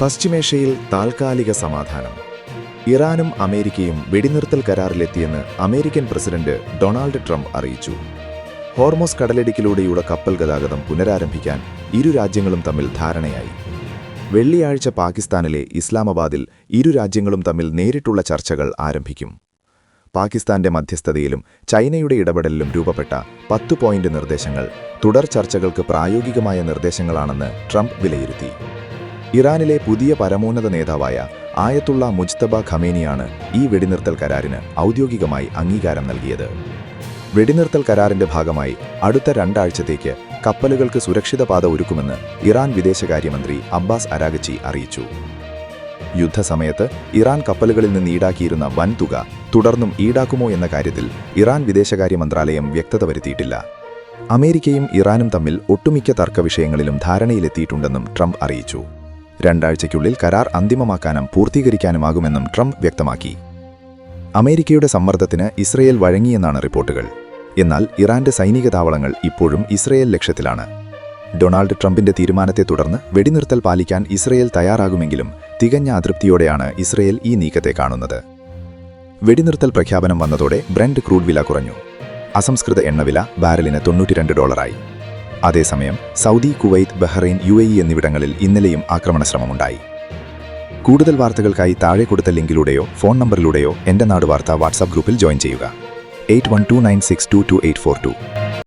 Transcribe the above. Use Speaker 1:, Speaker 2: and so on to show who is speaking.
Speaker 1: പശ്ചിമേഷ്യയിൽ താൽക്കാലിക സമാധാനം. ഇറാനും അമേരിക്കയും വെടിനിർത്തൽ കരാറിലെത്തിയെന്ന് അമേരിക്കൻ പ്രസിഡന്റ് ഡൊണാൾഡ് ട്രംപ് അറിയിച്ചു. ഹോർമോസ് കടലിടുക്കിലൂടെയുള്ള കപ്പൽ ഗതാഗതം പുനരാരംഭിക്കാൻ ഇരു രാജ്യങ്ങളും തമ്മിൽ ധാരണയായി. വെള്ളിയാഴ്ച പാകിസ്ഥാനിലെ ഇസ്ലാമാബാദിൽ ഇരു രാജ്യങ്ങളും തമ്മിൽ നേരിട്ടുള്ള ചർച്ചകൾ ആരംഭിക്കും. പാകിസ്ഥാന്റെ മധ്യസ്ഥതയിലും ചൈനയുടെ ഇടപെടലിലും രൂപപ്പെട്ട 10 പോയിന്റ് നിർദ്ദേശങ്ങൾ തുടർ ചർച്ചകൾക്ക് പ്രായോഗികമായ നിർദ്ദേശങ്ങളാണെന്ന് ട്രംപ് വിലയിരുത്തി. ഇറാനിലെ പുതിയ പരമോന്നത നേതാവായ ആയത്തുള്ള മുജ്തബ ഖമേനിയാണ് ഈ വെടിനിർത്തൽ കരാറിന് ഔദ്യോഗികമായി അംഗീകാരം നൽകിയത്. വെടിനിർത്തൽ കരാറിന്റെ ഭാഗമായി അടുത്ത 2 ആഴ്ചത്തേക്ക് കപ്പലുകൾക്ക് സുരക്ഷിത പാത ഒരുക്കുമെന്ന് ഇറാൻ വിദേശകാര്യമന്ത്രി അബ്ബാസ് അരാഗച്ചി അറിയിച്ചു. യുദ്ധസമയത്ത് ഇറാൻ കപ്പലുകളിൽ നിന്ന് ഈടാക്കിയിരുന്ന വൻതുക തുടർന്നും ഈടാക്കുമോ എന്ന കാര്യത്തിൽ ഇറാൻ വിദേശകാര്യ മന്ത്രാലയം വ്യക്തത വരുത്തിയിട്ടില്ല. അമേരിക്കയും ഇറാനും തമ്മിൽ ഒട്ടുമിക്ക തർക്ക വിഷയങ്ങളിലും ധാരണയിലെത്തിയിട്ടുണ്ടെന്നും ട്രംപ് അറിയിച്ചു. 2 ആഴ്ചയ്ക്കുള്ളിൽ കരാർ അന്തിമമാക്കാനും പൂർത്തീകരിക്കാനുമാകുമെന്നും ട്രംപ് വ്യക്തമാക്കി. അമേരിക്കയുടെ സമ്മർദ്ദത്തിന് ഇസ്രയേൽ വഴങ്ങിയെന്നാണ് റിപ്പോർട്ടുകൾ. എന്നാൽ ഇറാന്റെ സൈനിക താവളങ്ങൾ ഇപ്പോഴും ഇസ്രയേൽ ലക്ഷ്യത്തിലാണ്. ഡൊണാൾഡ് ട്രംപിന്റെ തീരുമാനത്തെ തുടർന്ന് വെടിനിർത്തൽ പാലിക്കാൻ ഇസ്രയേൽ തയ്യാറാകുമെങ്കിലും തികഞ്ഞ അതൃപ്തിയോടെയാണ് ഇസ്രയേൽ ഈ നീക്കത്തെ കാണുന്നത്. വെടിനിർത്തൽ പ്രഖ്യാപനം വന്നതോടെ ബ്രെന്റ് ക്രൂഡ് വില കുറഞ്ഞു. അസംസ്കൃത എണ്ണവില ബാരലിന് $92. അതേസമയം സൗദി, കുവൈറ്റ്, ബഹ്റൈൻ, UAE എന്നിവിടങ്ങളിൽ ഇന്നലെയും ആക്രമണശ്രമമുണ്ടായി. കൂടുതൽ വാർത്തകൾക്കായി താഴെ കൊടുത്ത ലിങ്കിലൂടെയോ ഫോൺ നമ്പറിലൂടെയോ എൻ്റെ നാട് വാർത്ത വാട്സാപ്പ് ഗ്രൂപ്പിൽ ജോയിൻ ചെയ്യുക. 8129622842